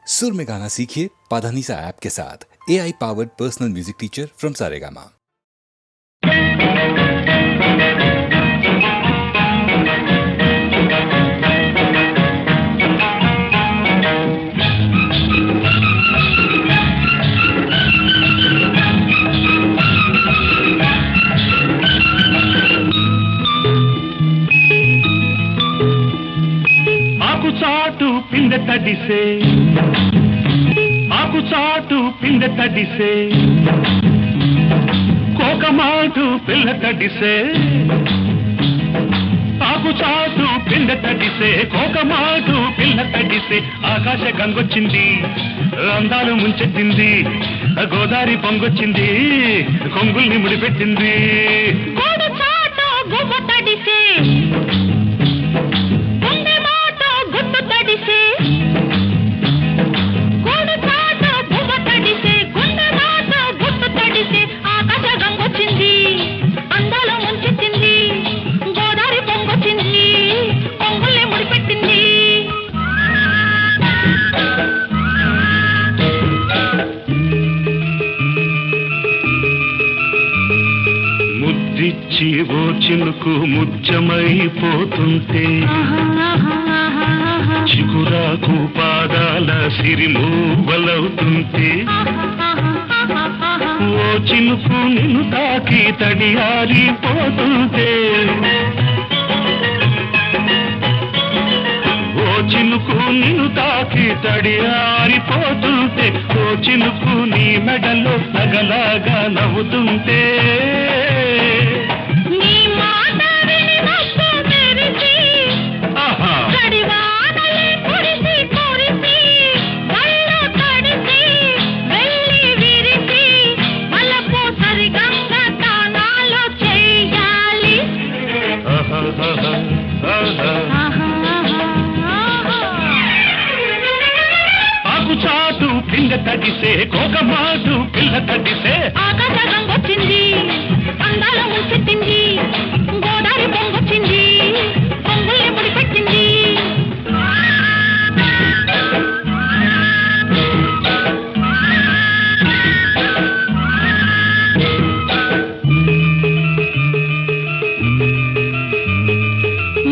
सुर में गाना सीखिए पाधानीसा ऐप के साथ। AI powered personal music teacher from Saregama. చాటు పిందె తడిసే ఆకు చాటు పిందె తడిసే కోకమాటు పిల్ల తడిసే ఆకు చాటు పిందె తడిసే కోకమాటు పిల్ల తడిసే ఆకాశ గంగొచ్చింది అందాలు ముంచెత్తింది గోదావరి పొంగొచ్చింది కొంగుల్ని ముడిపెట్టింది కోడు చాటు గువ్వ తడిసే ఓ చినుకు ముచ్చమైపోతుంటే చిగురాకు పాదాల సిరిమూవలవుతుంటే ఓ చినుకు నిన్ను తాకి తడియారిపోతుంటే ఓ చినుకు నిన్ను తాకి తడియారిపోతుంటే ఓ చినుకు నీ మెడలో నగలాగా నవ్వుతుంటే చాటు పిండ తడిసే కోకమాటు పిల్ల తడిసే ఆకాశ గంగొచ్చింది అందాల ముంచెత్తింది గోదావరి పొంగొచ్చింది పొంగుల్ని ముడిపెట్టింది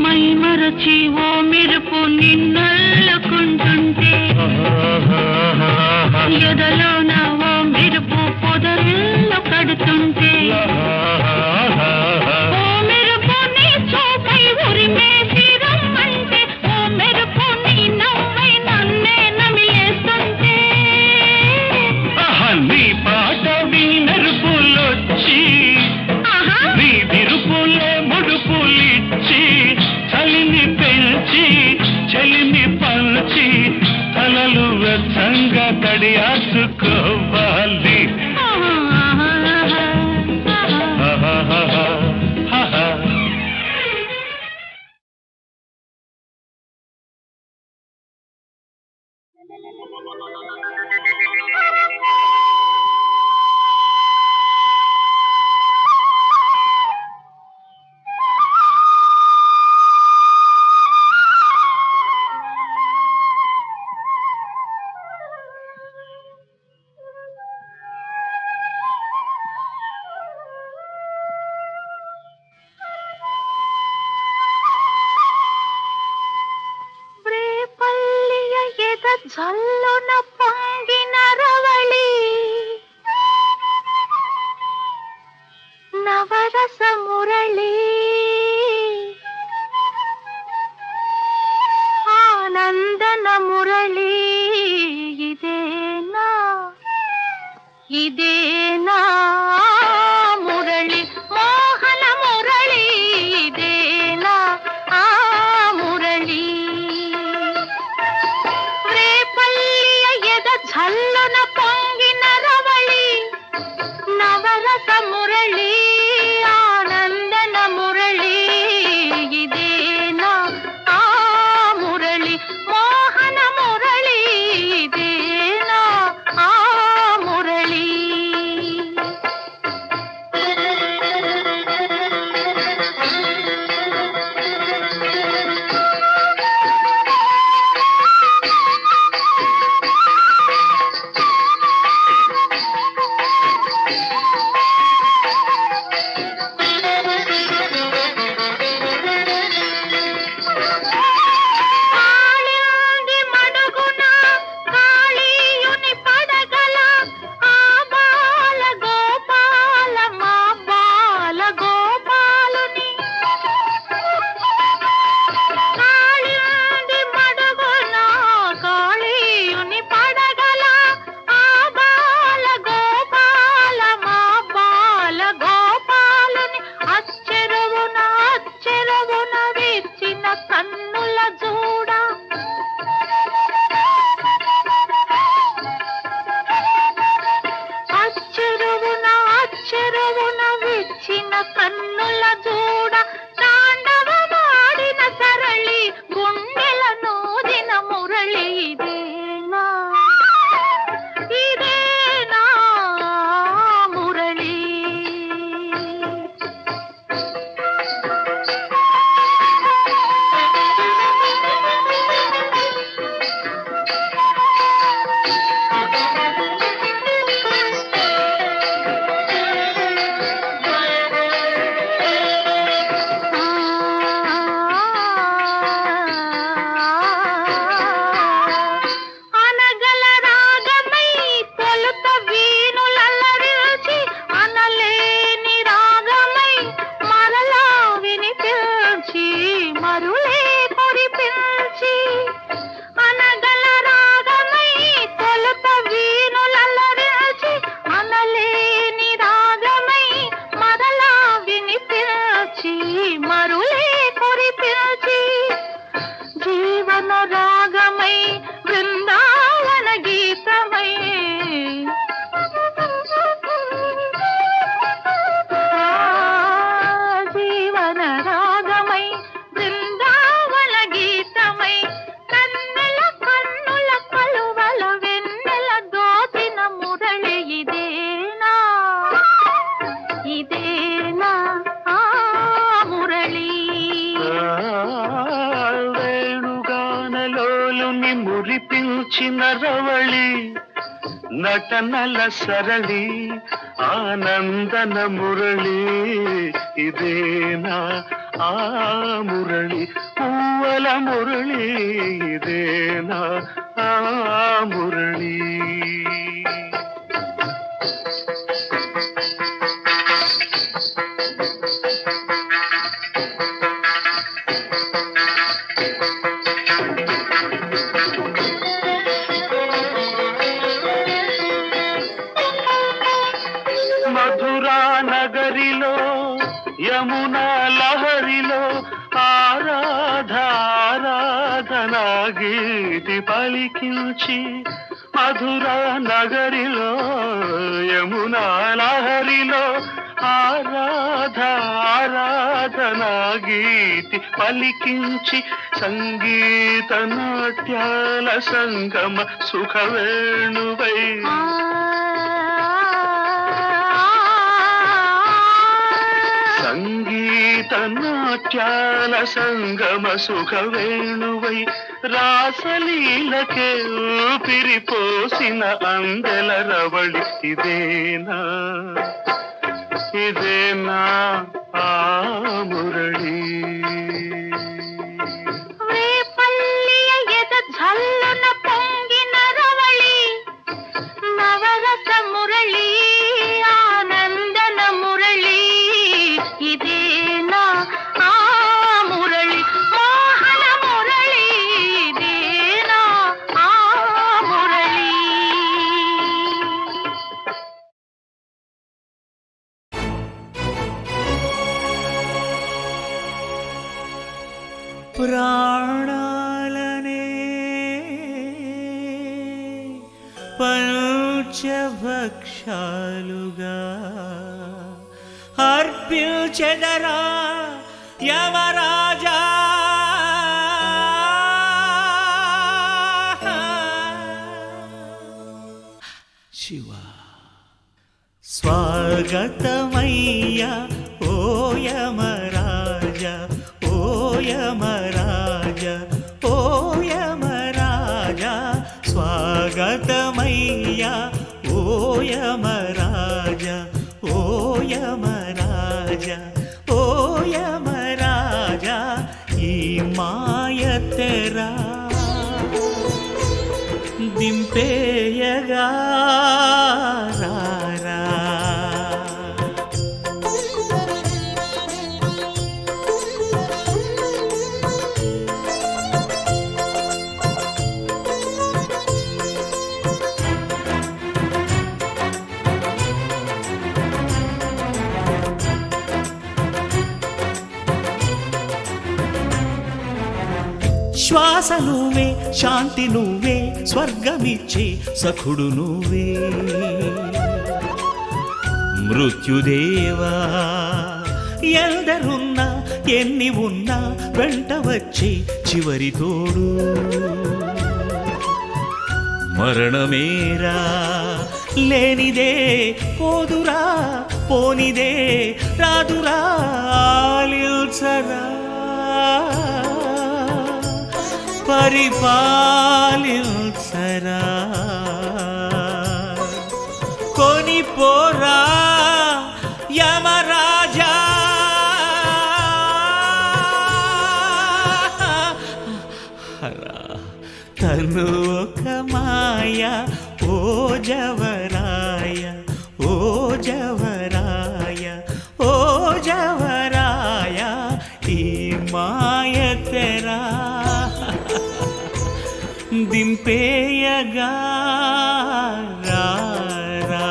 మై మరచి ఓ మెరుపు నిన్నల్లుకుంటుంటే ఎదలోన ఓ మెరుపు పొదరిల్లు కడుతుంటే ఓ మెరుపు నీ చూపై ఉరిమేసి రమ్మంటే ఓ మెరుపు నీ నవ్వై నన్నే నమిలేస్తుంటే నీ పాట నీ మెరుపులొచ్చి నీ విరుపులే ముడుపులిచ్చి చలిని పెంచి చలిని పంచి తలలు వెచ్చంగా తడియాసుకోవాలి జల్లున పొంగిన రవళి నవరస మురళి ఆనందన మురళి ఇదేనా ఇదేనా మురళి మోహన మురళి ఇదేనా ఆ మురళి ಝಲ್ಲುನ ಪೊಂಗಿನ ರವಳಿ ನವರಸ ಮುರಳಿ ಆನಂದನ ಮುರಳಿ ಇದೇನಾ ಆ ಮುರಳಿ ಮೋಹನ ಮುರಳಿ ಇದೇನಾ ಆ ಮುರಳಿ పెంచిన రవళి నటనల సరళి ఆనందన మురళి ఇదేనా ఆ మురళి పూవల మురళి ఇదేనా ఆ మురళి మధురా నగరిలో యమునా లహరిలో ఆరాధనా గీతి పలికించి మధురా నగరిలో యమునా లహరిలో ఆరాధనా గీతి పలికించి సంగీత నాట్యాల సంగమ సుఖవేణువై సంగీత నాట్యాల సంగమ సుఖవేణువై రాసలీలకే ఊపిరిపోసిన అందెల రవళి ఇదేనా ఇదేనా ఆ మురళి ಝಲ್ಲನ ಪೊಂಗಿನ ರವಳಿ ನವರಸ ಮುರಳಿ ಆನಂದನ ಮುರಳಿ ಇದೇನಾ ಆ ಮುರಳಿ ಮೋಹನ ಮುರಳಿ ಇದೇನಾ ಆ ಮುರಳಿ ప్రాణాలనే పంచభక్షాలుగా అర్పించెదరా యమరాజా శివ స్వాగతమయ్యా ఓ యమరాజా ఓ యమరాజా ఓ యమరాజా స్వాగతమయ్యా ఓ యమరాజా ఓ యమరాజా ఓ యమరాజా ఈ మాయతెరా దింపేయగా రారా శ్వాస నువ్వే శాంతి నువ్వే స్వర్గమిచ్చే సఖుడు నువ్వే మృత్యుదేవా ఎందరున్నా ఎన్ని ఉన్నా వెంట వచ్చే చివరి తోడు మరణమేరా లేనిదే పోదురా పోనిదే రాదురా ఆలిల్చరా పరిపాలించరా కొనిపోరా యమరాజా తను ఒక మాయ ఓ జవరాయ ఓ జవరాయ ఓ జవరాయ ఈ మాయ తెరా దింపేయగా రారా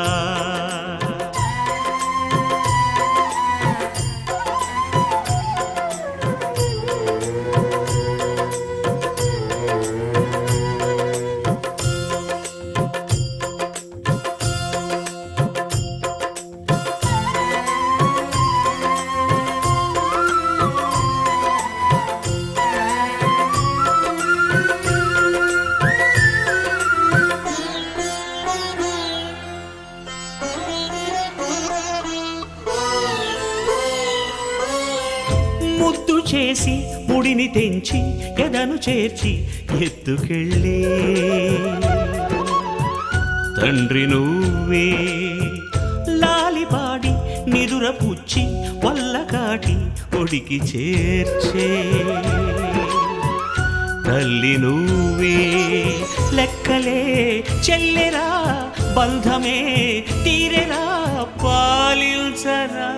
గుడిని తెంచి ఎదను చేర్చి ఎత్తుకెళ్ళే తండ్రి నువ్వే లాలిపాడి నిదుర పుచ్చి వల్ల కాటి ఒడికి చేర్చే తల్లి నువ్వే లెక్కలే చెల్లెరా బంధమే తీరెరా పాలిల్చరా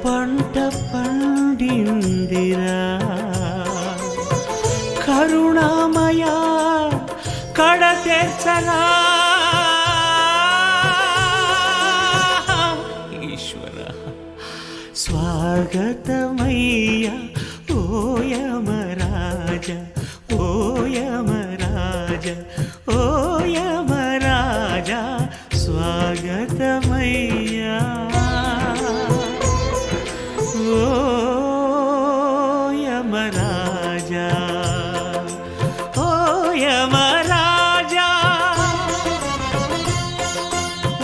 పంట పండిందిరా కరుణామయ కడ తెచ్చరా ఈశ్వర స్వాగతమయ్య ఓయమరాజ ఓయమరాజ ఓయమరాజ స్వాగతమయ్యా ఓ యమరాజా ఓ యమరాజా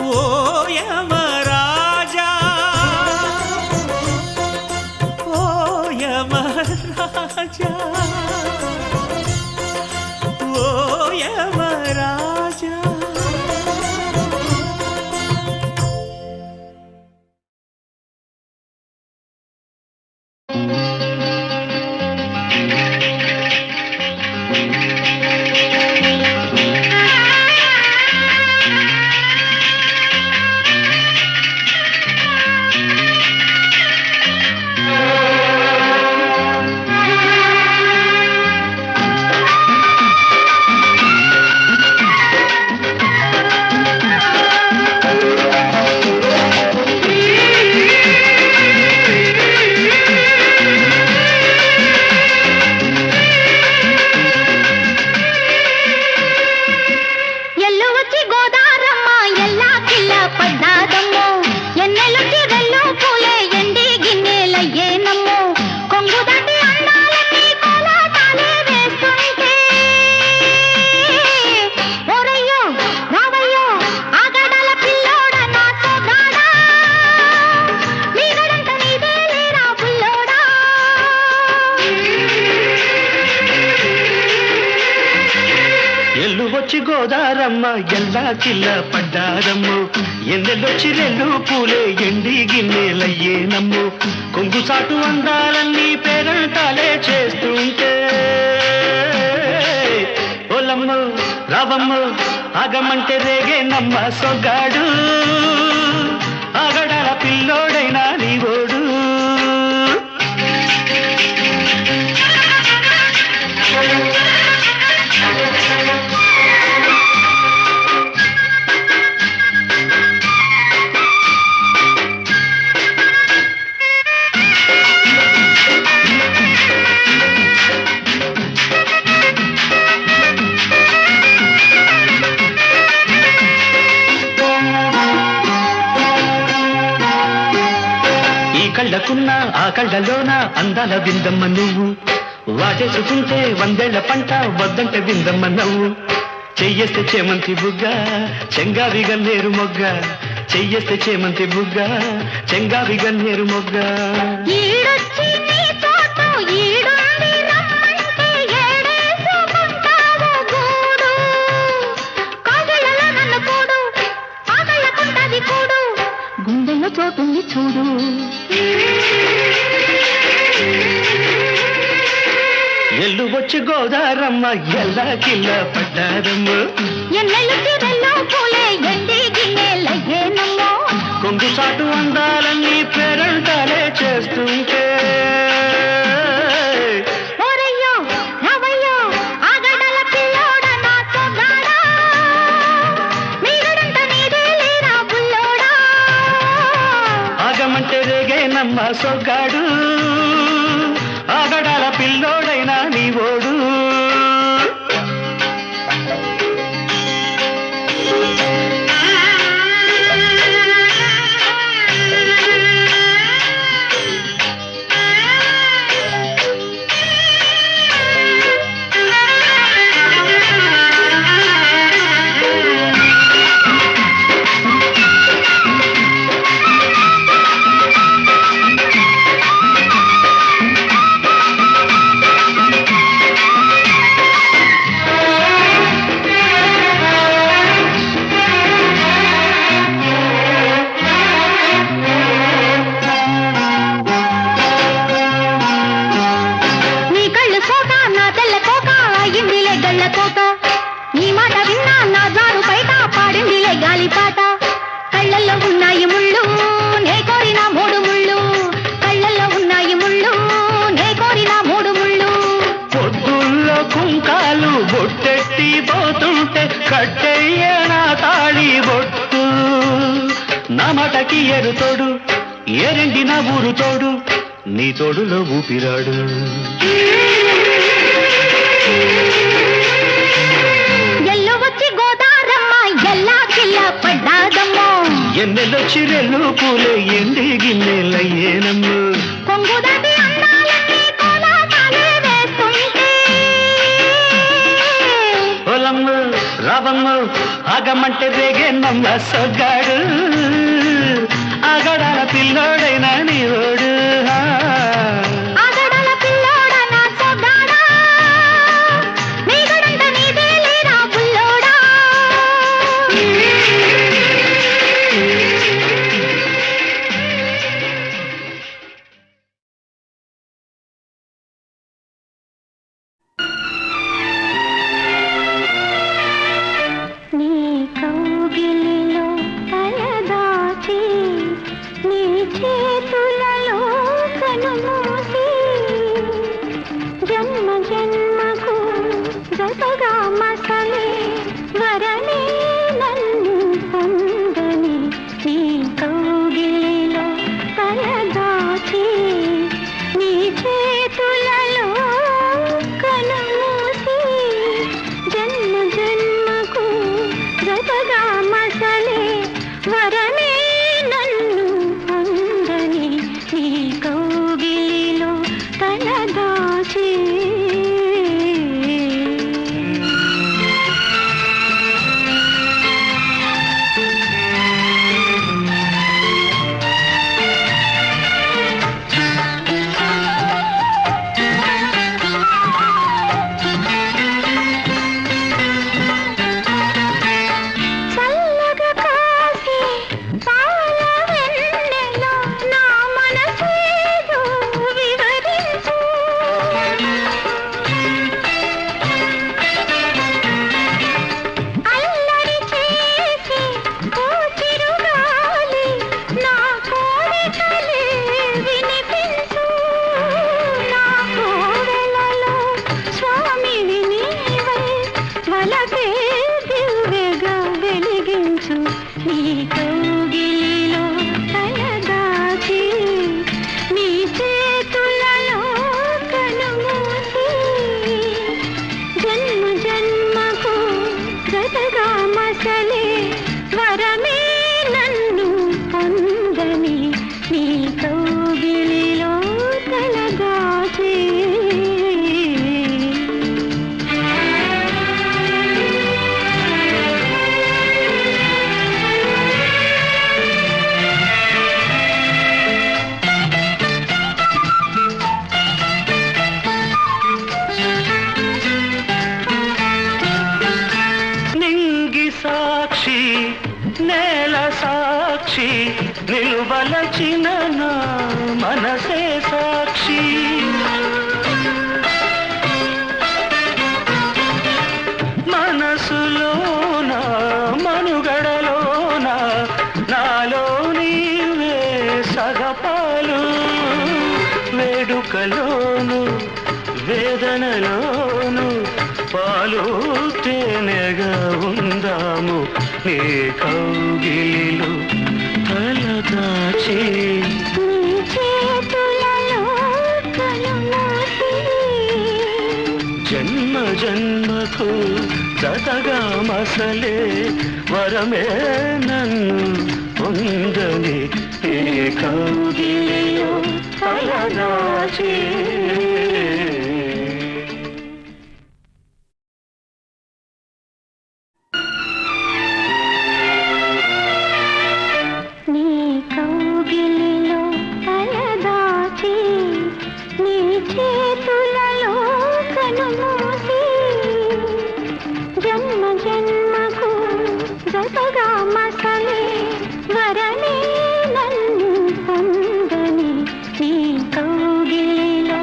ఓ యమరాజా ఓ యమరాజా ఓ యమరాజా. గోదారమ్మ ఎల్లా కిల్ల పడ్డారమ్ము ఎన్నెల్లొచ్చి రెండు పూలే ఎండి గిన్నెలయ్యేనమ్ము కొంగు సాటు అందాలన్నీ పేరంటాలే చేస్తుంటే ఓలమ్మ రావమ్మ ఆగమంటే రేగేనమ్మ సొగ్గాడు ఆగడాల పిల్లోడైనా నీవోడు కళ్ళకున్న ఆ కళ్ళలోన అందాల విందమ్మ నువ్వు వాటేసుకుంటే వందేళ్ల పంట వద్దంటే విందమ్మ నవ్వు చెయ్యేస్తే చేమంతి బుగ్గ చెంగావి గన్నేరు మొగ్గ చెయ్యేస్తే చేమంతి బుగ్గ చెంగావి గన్నేరు మొగ్గ గుండెల్లో చోటుంది చూడు ఎల్లు వచ్చి గోదారమ్మ ఎల్లా కిల్ల పడ్డారమ్మ ఎన్నెల్లు తీరల్లో పూలే ఎండి గిన్నెలయ్యేనమ్మో కొంగు సాటు అందాలన్నీ పేరంటాలే చేస్తుంటే ఓరయ్యో రావయ్యో ఆగడాల పిల్లోడ నాతో గాడా మీరుడంత నీదే లేరా బుల్లోడా ఆగమంటే రేగేనమ్మ సొగ్గాడు ఆగడాల పిల్లోడైనా నీవోడు అయ్యిందిలే గళ్ళ కోట నీ మాట విన్నా నా జారు బయట పాడిందిలే గాలిపాట కళ్ళల్లో ఉన్నాయి ముళ్ళు నే కోరిన మూడు ముళ్ళు కళ్ళల్లో ఉన్నాయి ముళ్ళు నే కోరిన మూడు ముళ్ళు పొద్దుల్లో కుంకాలు బొట్టెట్టి పోతుంటే కట్టెయ్య నా తాళి బొట్టు నా మటకి ఎరుతోడు ఏరెండి నా ఊరు తోడు నీ తోడులో ఊపిరాడు ఎల్లు వచ్చి గోదారమ్మ ఎల్లా కిల్ల పడ్డాదమ్మో ఎన్నెలొచ్చి రెల్లు పూలే ఎండి గిన్నెలయ్యేనమ్ము కొంగుదటి అందాలన్నీ కోలాటాలే వేస్తుంటే పొలమ్మ రావమ్మ ఆగమంటే రేగేనమ్మ సొగ్గాడు ఆగడాల పిల్లోడైన నీవోడు ఆగడాల పిల్లోడ నా సొగ్గాడా నీ గడంట నీదే లేరా బుల్లోడా నీ కౌగిలిలో తలదాచి నీ చేతులలో కనుమూసి జన్మ జన్మకు జతగా మసలే వరనే నన్ను పొందని నీ కౌగిలిలో తలదాచి నీ చేతులలో కనుమూసి జన్మ జన్మకు జతగా మసలే వరనే నన్ను పొందని నీ కౌగిలిలో తలదాచి చల్లగా కాసి పాల వెన్నెలో నా మనసేదో వివరించు అల్లరి చేసి ఓ చిరుగాలి నా కోరికలే వినిపించు నా కోవెలలో స్వామివి నీవై వలపే దివ్యగా వెలిగించు నీ కౌగిలిలో తలదాచి నీ చేతులలో కనుమూసి జన్మ జన్మకు జతగా మసలే వరమే నన్ను పొందని నీ కౌగిలిలో తలదాచి నింగి సాక్షి నేల సాక్షి నిలువలచిన నా మనసే సాక్షి మనసులోన మనుగడలోన నాలో నీవే సగపాలు వేడుకలోను వేదనలోను పాలు తేనెగా ఉందాము నీ కౌగిలిలో తలదాచి నీ చేతులలో కనుమూసి జన్మ జన్మకు జతగా మసలే వరమే నన్ను పొందని నీ కౌగిలిలో తలదాచి నీ కౌగిలిలో తలదాచి నీ చేతులలో కనుమూసి జన్మ జన్మకు జతగా మసలే వరనే నన్ను పొందని నీ కౌగిలిలో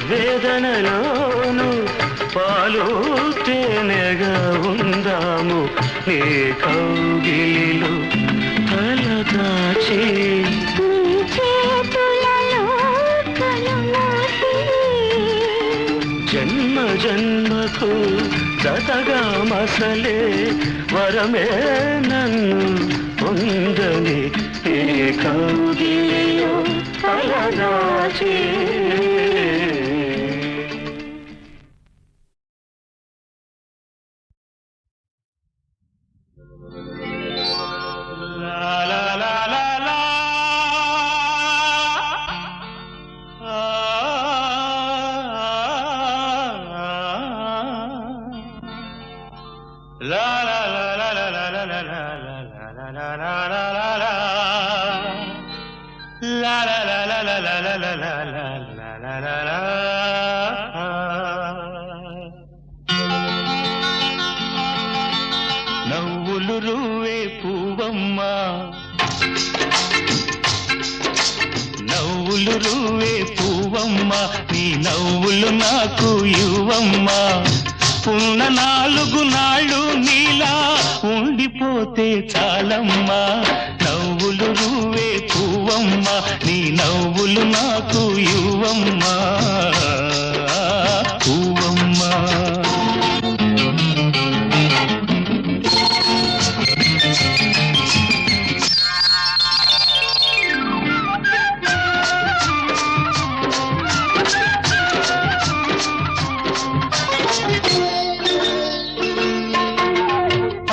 వేదనలోను పాలు తేనెగా ఉందాము నీ కౌగిలిలో తలదాచి జన్మ జన్మకు జతగా మసలే వరమే నన్ను పొందని ఏ కౌగిలిలో తలదాచి నవ్వులు రువే పువ్వమ్మా నవ్వులు రువే పువ్వమ్మా నీ నవ్వులు నాకు ఇవ్వమ్మా ఉన్న 4 నాళ్ళు నీలా ఉండిపోతే చాలమ్మా నవ్వులు రువే పువ్వమ్మా నీ నవ్వులు నాకు ఇవ్వమ్మా పువ్వమ్మా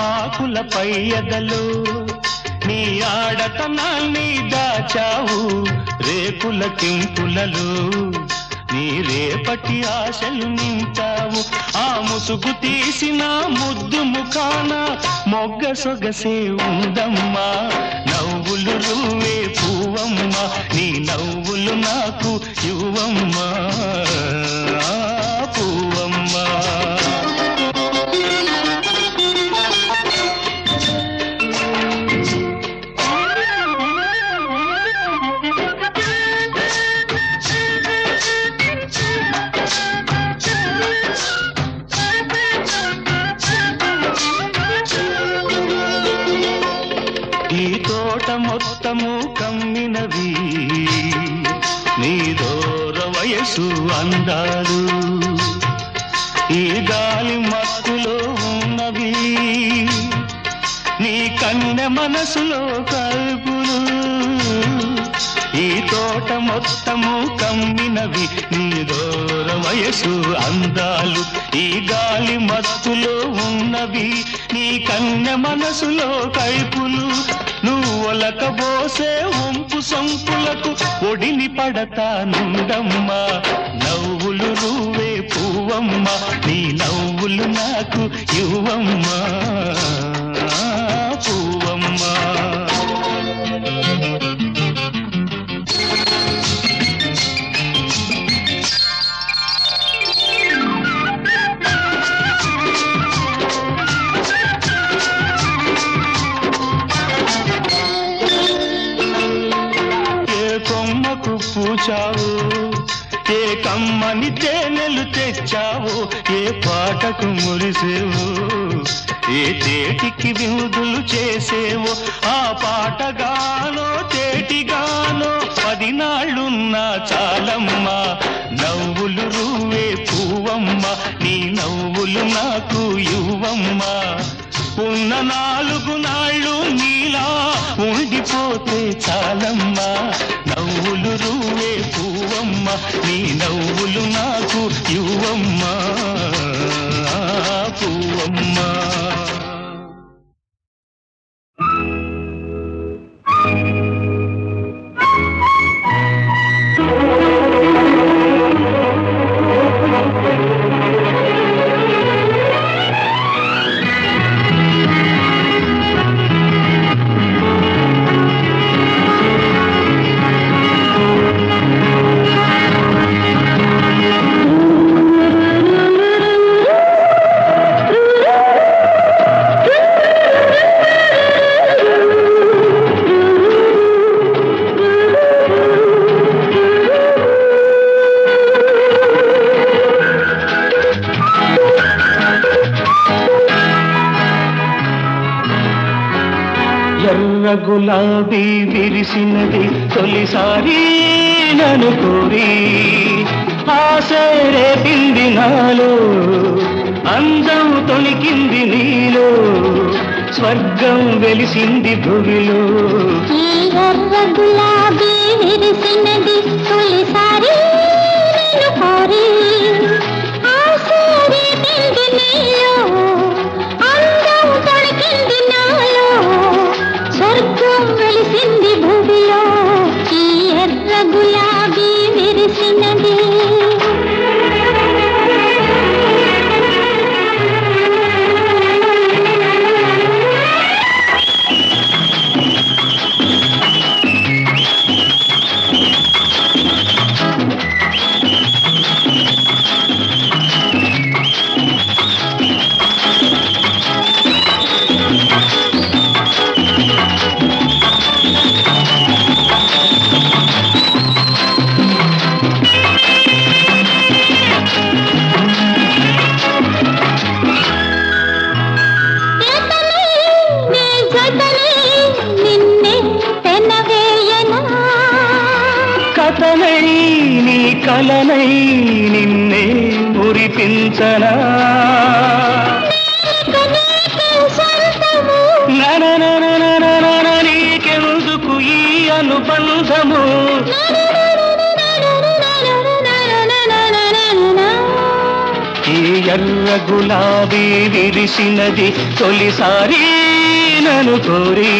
ఆకులపై ఎదలు నీ ఆడతనాన్ని దాచావు రేకుల కింపులలో నీ రేపటి ఆశలు నింపావు ఆ ముసుగు తీసిన ముద్దు ముఖాన మొగ్గ సొగసే ఉందమ్మా నవ్వులు రువే పువ్వమ్మా నీ నవ్వులు నాకు ఇవ్వమ్మా పువ్వమ్మా ఈ తోట మొత్తము కమ్మినవి నీ దూర వయసు అందాలు ఈ గాలి మత్తులో ఉన్నవి నీ కన్నె మనసులో కల్పులు ఈ తోట మొత్తము కమ్మినవి నీ దూర వయసు అందాలు ఈ గాలి మత్తులో ఉన్నవి నీ కన్నె మనసులో కైపులు నువ్వొలకబోసే వంపు సంపులకు ఒడిని పడతానుండమ్మా నవ్వులు రువే పువ్వమ్మా నీ నవ్వులు నాకు ఇవ్వమ్మా పువ్వమ్మా పూచావు ఏ కమ్మని తేనెలు తెచ్చావు ఏ పాటకు మురిసేవు ఏ తేటికి విందులు చేసేవు ఆ పాటగానో తేటిగానో 10 నాళ్ళున్నా చాలమ్మా నవ్వులు రువే పువ్వమ్మా నీ నవ్వులు నాకు ఇవ్వమ్మా ఉన్న 4 నాళ్ళు నీలా ఉండిపోతే చాలమ్మా నవ్వులు రువే పువ్వమ్మా నీ నవ్వులు నాకు ఇవ్వమ్మా పువ్వమ్మా గులాబీ విరిసినది తొలిసారి నన్ను కోరి ఆశే రేపింది నాలో అందం తొణికింది నీలో స్వర్గం వెలిసింది భూమిలో ఈ ఎర్ర గులాబీ విరిసినది తొలిసారి నిన్ను కోరి ఆశే రేపింది నీలో అందం తొణికింది నాలో స్వర్గం వెలిసింది భూమిలో ఈ ఎర్ర గులాబీ విరిసినది కథనై నీ కలనై నిన్నే మురిపించనా నీకెందుకు ఈ అనుబంధము ఈ ఎర్ర గులాబీ విరిసినది తొలిసారి నన్ను కోరి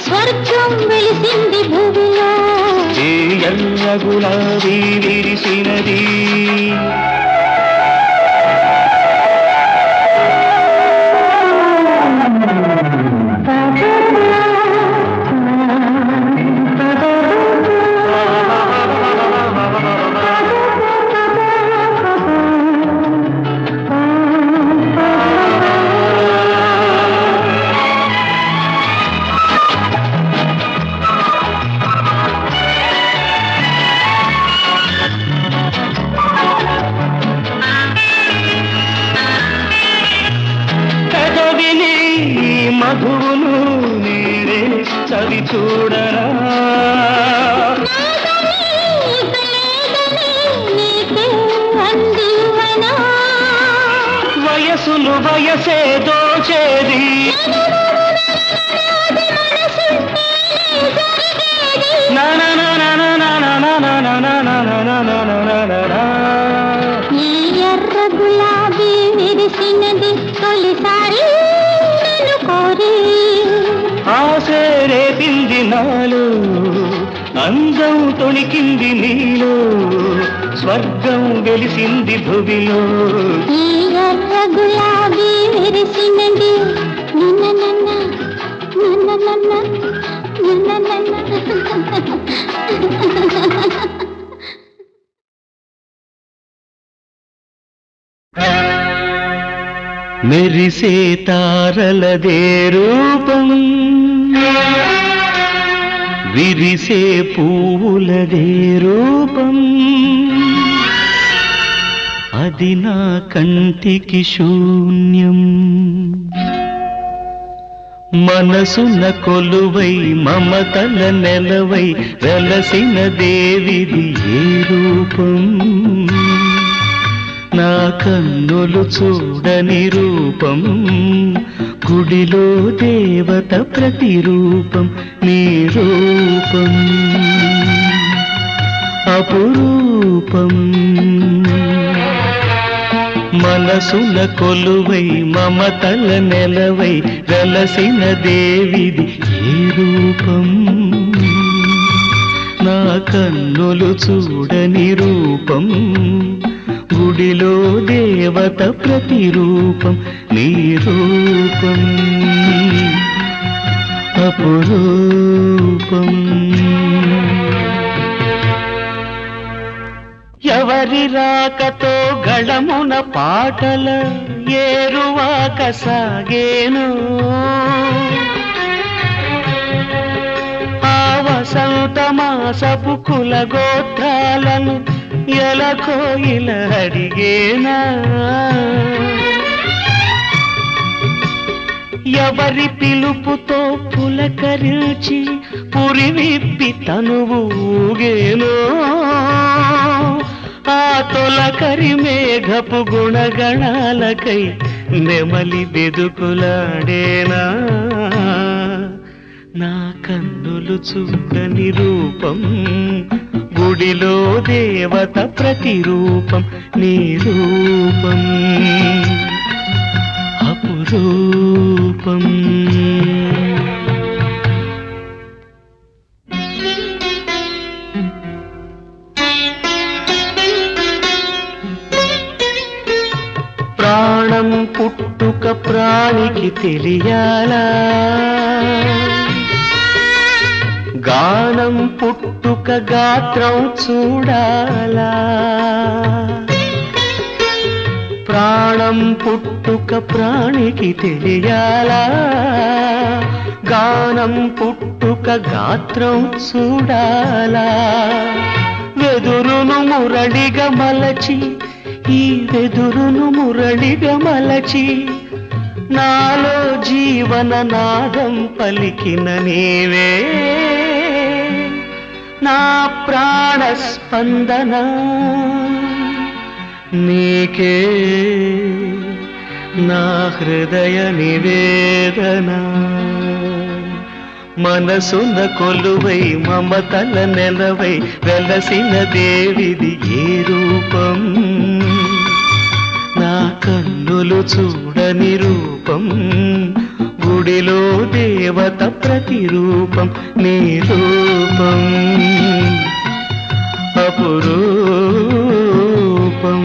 స్వర్గం వెలిసింది భూమిలో ఈ ఎర్ర గులాబీ విరిసినది మధువును నీరే చవి చూడరా వయసును వయసే దోచేది ఈ ఎర్ర గులాబీ విరిసినది తొలిసారి నిన్ను కోరి ఆశే రేపింది నాలో అందం తొణికింది నీలో స్వర్గం వెలిసింది భూమిలో ఈ ఎర్ర గులాబీ విరిసినది నిన్న నన్న నిన్న నన్న నిన్న నన్న మెరిసే తారలదే రూపం విరిసే పువ్వులదే రూపం అది నా కంటికి శూన్యం మనసున కొలువై మమతల నెలవై వెలసిన దేవిది ఏ రూపం నా కన్నులు చూడని రూపం గుడిలో దేవత ప్రతిరూపం నీ రూపం అపురూపం మనసున కొలువై మమతల నెలవై వెలసిన దేవిది ఏ రూపం నా కన్నులు చూడని రూపం గుడిలో దేవత ప్రతిరూపం నీ రూపం అపురూపం ఎవరి రాకతో గళమున పాటల ఏరువాక సాగేను ఆ వసంత మాసపు కుల గోత్రాలను ఎలా కోయిల అడిగేనా ఎవరి పిలుపుతో పులకరించి పురివిప్పి తనువు ఊగేనో ఆ తొలకరి మేఘపు గుణగణాలకై నెమలి బెదుకులాడేనా నా కన్నులు చూడని రూపం గుడిలో దేవత ప్రతిరూపం నీ రూపం అపురూపం ప్రాణం పుట్టుక ప్రాణికి తెలియాలా గానం పుట్టుక గాత్రం చూడాలా ప్రాణం పుట్టుక ప్రాణికి తెలియాలా గానం పుట్టుక గాత్రం చూడాలా వెదురును మురళిగా మలచి ఈ వెదురును మురళిగా మలచి నాలో జీవన నాదం పలికిన నీవే నా ప్రాణ స్పందన నీకే నా హృదయ నివేదన మనసున కొలువై మమతల నెలవై వెలసిన దేవిది ఏ రూపం నా కన్నులు చూడని రూపం గుడిలో దేవత ప్రతిరూపం నీ రూపం అపురూపం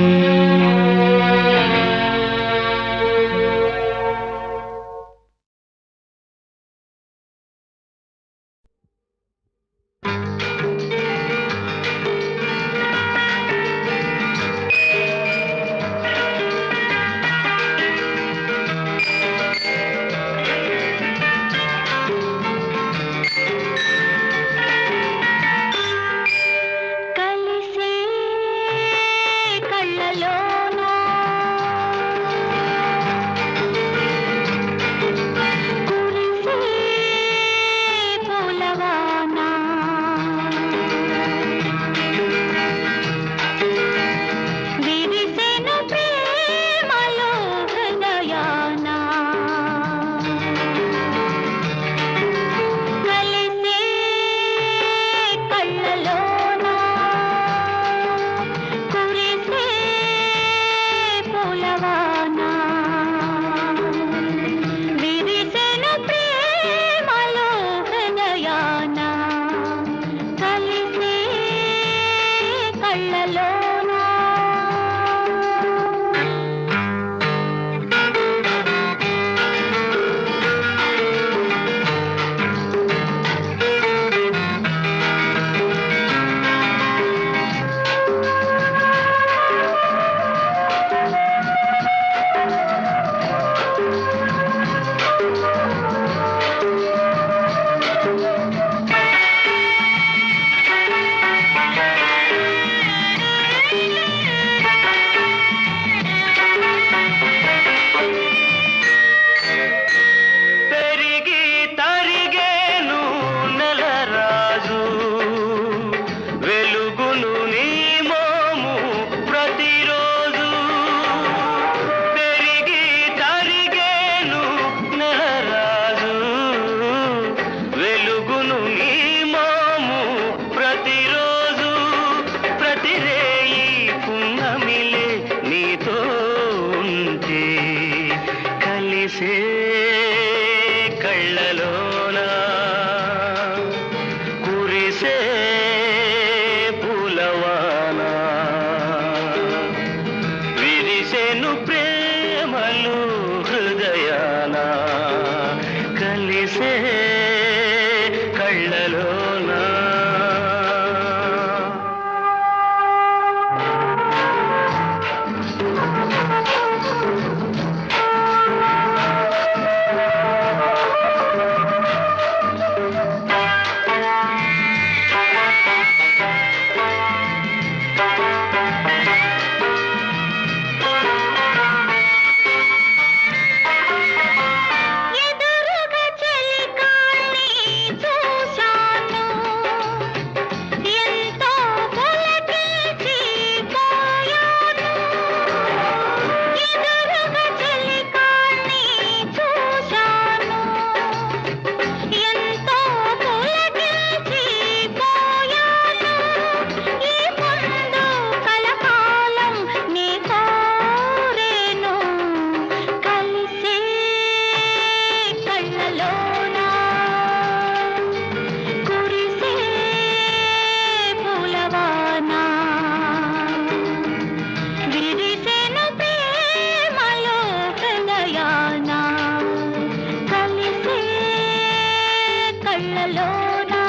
కళ్ళలోనా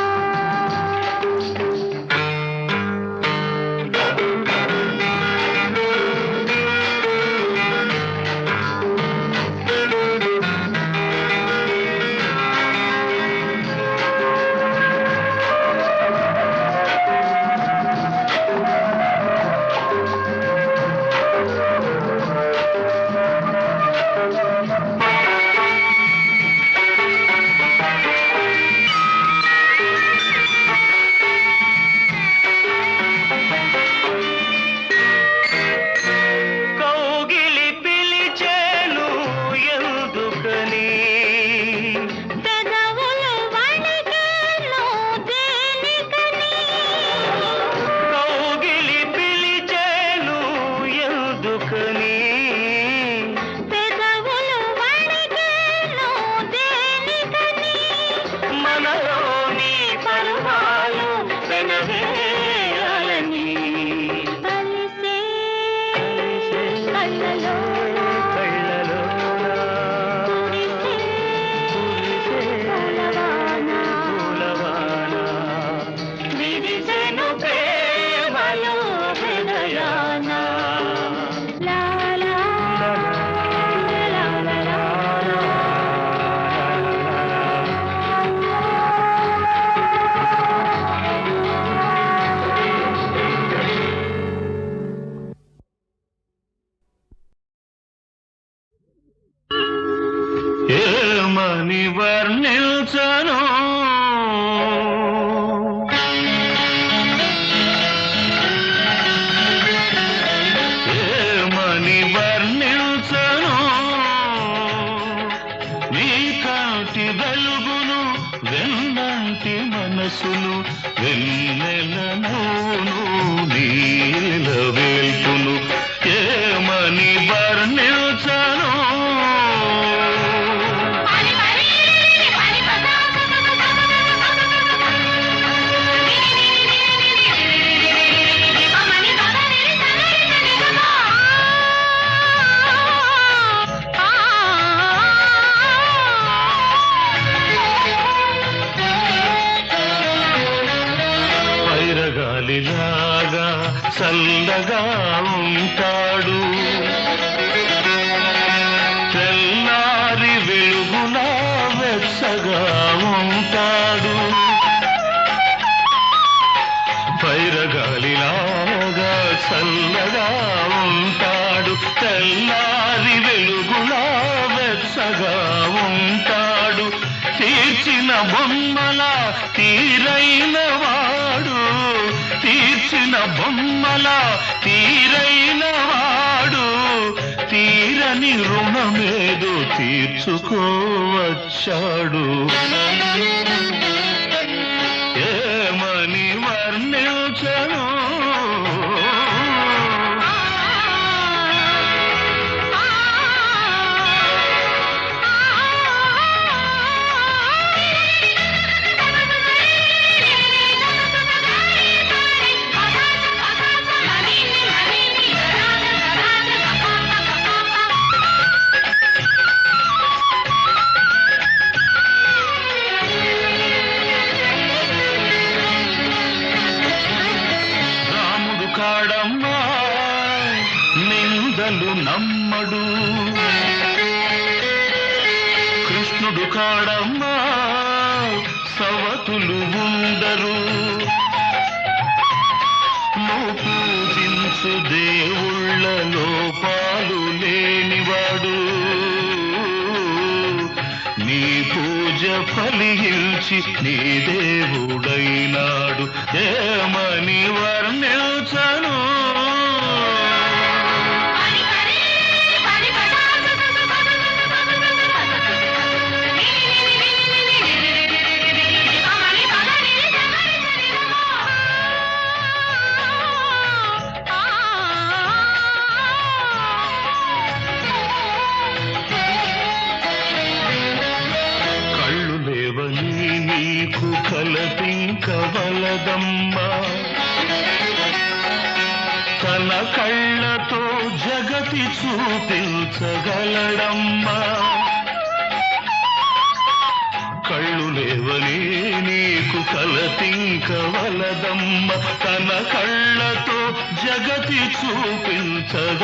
కౌగిలి పిలిచేను ఎందుకని పెదవులు వణికేను దేనికని కౌగిలి పిలిచేను ఎందుకని పెదవులు వణికేను దేనికని మనలోని పర్వాలు వెనవేయాలని కలిసే కళ్ళలోనా కురిసే పూలవానా విరిసెను ప్రేమలో హృదయాన లా లా లా లా లా ఏమని వర్ణించను ఏమని వర్ణించను నీ కాంతి వెలుగును వెన్నంటి మనసును వెన్నెలను నీల వేల్పును ఏమని వర్ణించను పైరగాలిలాగా చల్లగా ఉంటాడు తెల్లారి వెలుగులా వెచ్చగా ఉంటాడు పైరగాలిలాగా చల్లగా ఉంటాడు తెల్లారి వెలుగులా వెచ్చగా ఉంటాడు తీర్చిన బొమ్మల తీరైన వాడు తీర్చిన బొమ్మల తీరైన వాడు తీరని రుణమేదో తీర్చుకోవచ్చాడు ఏమని వర్ణించను రాముడు కాడమ్మా నిందలు నమ్మడు కృష్ణుడు కాడమ్మా సవతులు ఉండరు నువ్వు పూజించు దేవుళ్ళ లోపాలు లేనివాడు నీ పూజ ఫలించి నీ దేవుడైనాడు ఏమని వర్ణించను కళ్ళు లేవని నీకు కలపింకవలదమ్మా తన కళ్ళతో జగతి చూపించగలడమ్మా కళ్ళు లేవని నీకు కలతింకవలదమ్మ తన కళ్ళతో జగతి చూపించగలడమ్మా